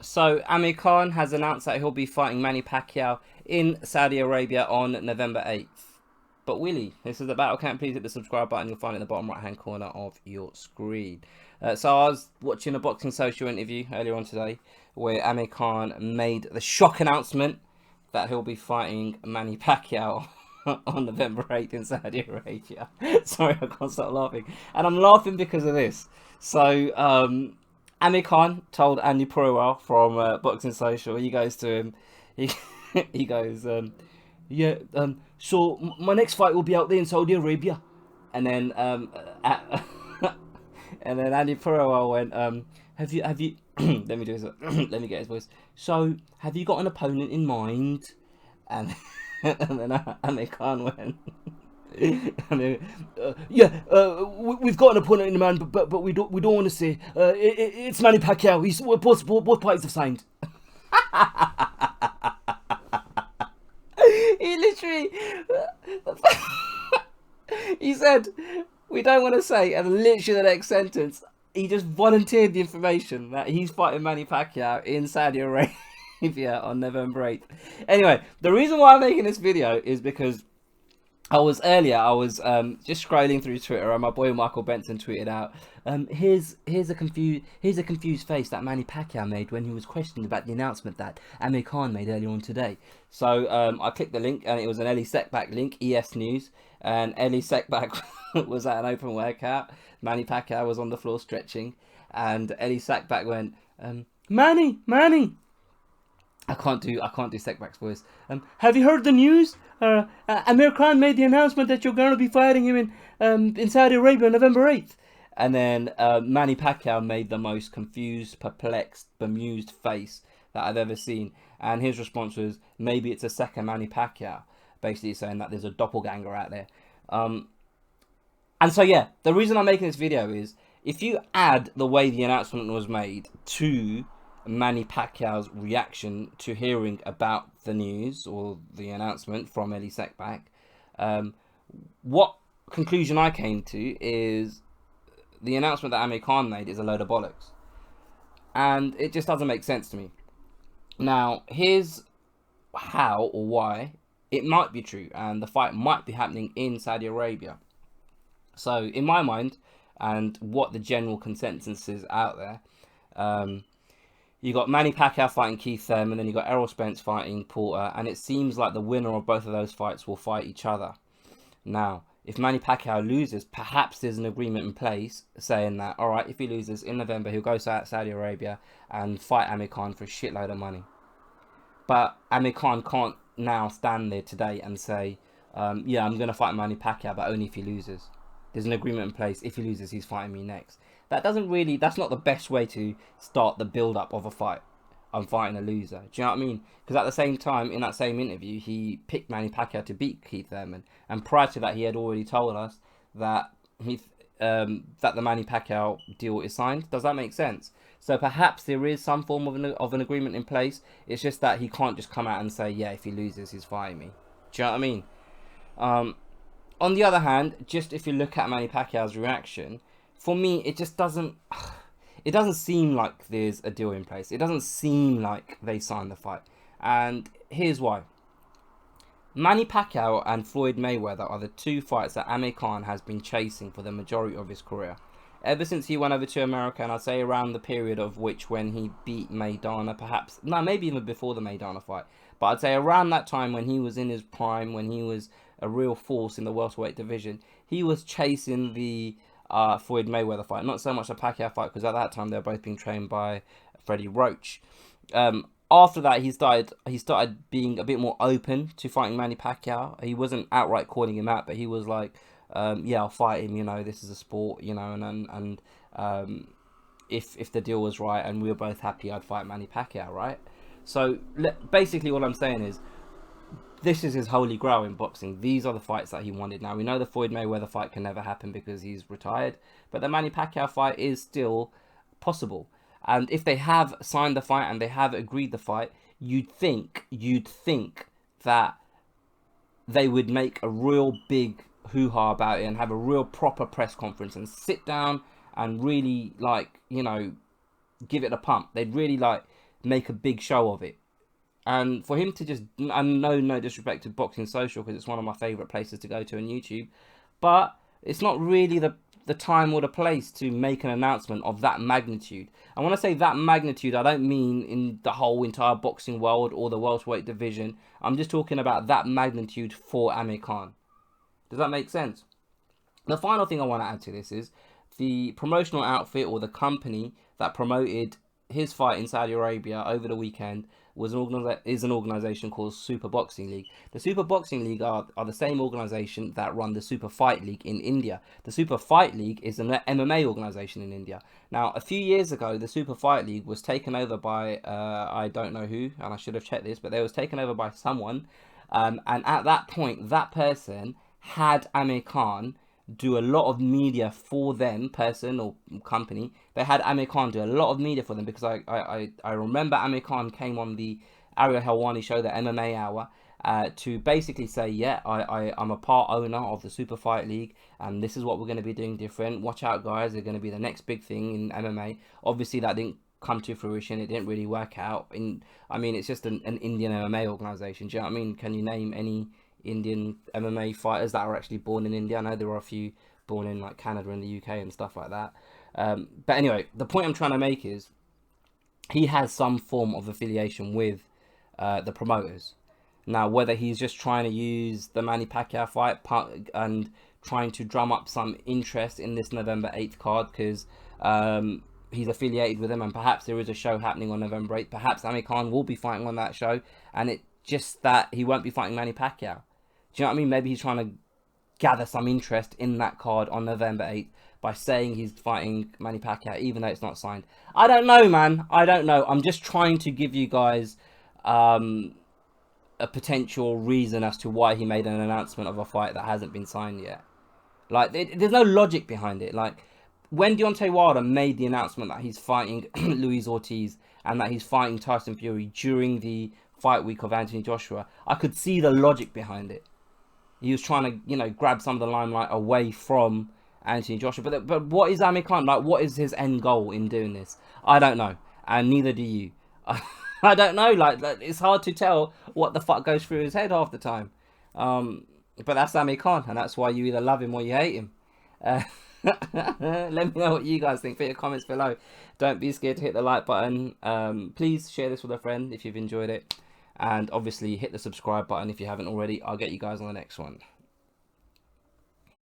So Amir Khan has announced that he'll be fighting Manny Pacquiao in Saudi Arabia on November 8th. But Willie, this is the battle camp. Please hit the subscribe button. You'll find it in the bottom right hand corner of your screen. So I was watching a Boxing Social interview earlier on today where Amir Khan made the shock announcement that he'll be fighting Manny Pacquiao on November 8th in Saudi Arabia. Sorry, I can't stop laughing. And I'm laughing because of this. So, Amir Khan told Andy Purwell from Boxing Social, he goes to him, he, he goes, yeah, so my next fight will be out there in Saudi Arabia. And then, and then Andy Purwell went, have you, let me do this, let me get his voice. So, have you got an opponent in mind? And, and then Amir Khan went, yeah, we've got an opponent in mind, but we don't want to say. It's Manny Pacquiao. Both parties have signed. He literally, he said, we don't want to say, and literally the next sentence, he just volunteered the information that he's fighting Manny Pacquiao in Saudi Arabia on November 8th. Anyway, the reason why I'm making this video is because I was just scrolling through Twitter and my boy Michael Benson tweeted out, here's a confused face that Manny Pacquiao made when he was questioned about the announcement that Amir Khan made earlier on today. So I clicked the link and it was an Ellie Seckbach link, ES News, and Ellie Seckbach was at an open workout. Manny Pacquiao was on the floor stretching, and Ellie Seckbach went, Manny. I can't do Seckbach's voice. Have you heard the news? Amir Khan made the announcement that you're going to be fighting him in Saudi Arabia on November 8th. And then Manny Pacquiao made the most confused, perplexed, bemused face that I've ever seen. And his response was, maybe it's a second Manny Pacquiao. Basically saying that there's a doppelganger out there. And so, yeah, the reason I'm making this video is, if you add the way the announcement was made to Manny Pacquiao's reaction to hearing about the news or the announcement from Ellie Seckbach, what conclusion I came to is the announcement that Amir Khan made is a load of bollocks, and it just doesn't make sense to me. Now, here's how or why it might be true, and the fight might be happening in Saudi Arabia. So, in my mind, and what the general consensus is out there, you got Manny Pacquiao fighting Keith Thurman, and then you got Errol Spence fighting Porter, and it seems like the winner of both of those fights will fight each other. Now, if Manny Pacquiao loses, perhaps there's an agreement in place saying that, all right, if he loses in November, he'll go to Saudi Arabia and fight Amir Khan for a shitload of money. But Amir Khan can't now stand there today and say, yeah, I'm going to fight Manny Pacquiao, but only if he loses. There's an agreement in place. If he loses, he's fighting me next. That's not the best way to start the build-up of a fight. I'm fighting a loser. Do you know what I mean? Because at the same time, in that same interview, he picked Manny Pacquiao to beat Keith Thurman. And prior to that, he had already told us that that the Manny Pacquiao deal is signed. Does that make sense? So perhaps there is some form of an agreement in place. It's just that he can't just come out and say, yeah, if he loses, he's fighting me. Do you know what I mean? On the other hand, just if you look at Manny Pacquiao's reaction, for me, it just doesn't seem like there's a deal in place. It doesn't seem like they signed the fight. And here's why. Manny Pacquiao and Floyd Mayweather are the two fights that Amir Khan has been chasing for the majority of his career. Ever since he went over to America, and I'd say around the period of which when he beat Maidana, perhaps, no, maybe even before the Maidana fight. But I'd say around that time when he was in his prime, when he was a real force in the welterweight division, he was chasing the Floyd Mayweather fight, not so much the Pacquiao fight, because at that time they were both being trained by Freddie Roach. After that, he started being a bit more open to fighting Manny Pacquiao. He wasn't outright calling him out, but he was like, yeah, I'll fight him, you know, this is a sport, you know, and if the deal was right and we were both happy, I'd fight Manny Pacquiao, right? So basically what I'm saying is, this is his holy grail in boxing. These are the fights that he wanted. Now, we know the Floyd Mayweather fight can never happen because he's retired, but the Manny Pacquiao fight is still possible. And if they have signed the fight and they have agreed the fight, you'd think that they would make a real big hoo-ha about it and have a real proper press conference and sit down and really, like, you know, give it a pump. They'd really, like, make a big show of it. And for him to just, and no disrespect to Boxing Social, because it's one of my favourite places to go to on YouTube, but it's not really the time or the place to make an announcement of that magnitude. And when I say that magnitude, I don't mean in the whole entire boxing world or the welterweight division. I'm just talking about that magnitude for Amir Khan. Does that make sense? The final thing I want to add to this is the promotional outfit or the company that promoted his fight in Saudi Arabia over the weekend is an organization called Super Boxing League. The Super Boxing League are the same organization that run the Super Fight League in India. The Super Fight League is an MMA organization in India. Now, a few years ago, the Super Fight League was taken over by, I don't know who, and I should have checked this, but they was taken over by someone. And at that point, that person had Amir Khan do a lot of media for them, person or company. They had Amir Khan do a lot of media for them, because I remember Amir Khan came on the Ariel Helwani show, the MMA Hour, to basically say, yeah, I'm a part owner of the Super Fight League, and this is what we're going to be doing different. Watch out, guys, they're going to be the next big thing in MMA. Obviously, that didn't come to fruition. It didn't really work out. I mean, it's just an Indian MMA organization. Do you know what I mean? Can you name any Indian MMA fighters that are actually born in India? I know there are a few born in like Canada and the UK and stuff like that. But anyway, the point I'm trying to make is he has some form of affiliation with the promoters. Now, whether he's just trying to use the Manny Pacquiao fight and trying to drum up some interest in this November 8th card because he's affiliated with them, and perhaps there is a show happening on November 8th. Perhaps Amir Khan will be fighting on that show, and it's just that he won't be fighting Manny Pacquiao. Do you know what I mean? Maybe he's trying to gather some interest in that card on November 8th by saying he's fighting Manny Pacquiao, even though it's not signed. I don't know, man. I don't know. I'm just trying to give you guys a potential reason as to why he made an announcement of a fight that hasn't been signed yet. Like, there's no logic behind it. Like, when Deontay Wilder made the announcement that he's fighting Luis Ortiz and that he's fighting Tyson Fury during the fight week of Anthony Joshua, I could see the logic behind it. He was trying to, grab some of the limelight away from Anthony Joshua. But what is Amir Khan? Like, what is his end goal in doing this? I don't know. And neither do you. I don't know. Like, it's hard to tell what the fuck goes through his head half the time. But that's Amir Khan, and that's why you either love him or you hate him. Let me know what you guys think. Put your comments below. Don't be scared to hit the like button. Please share this with a friend if you've enjoyed it. And obviously hit the subscribe button if you haven't already. I'll get you guys on the next one.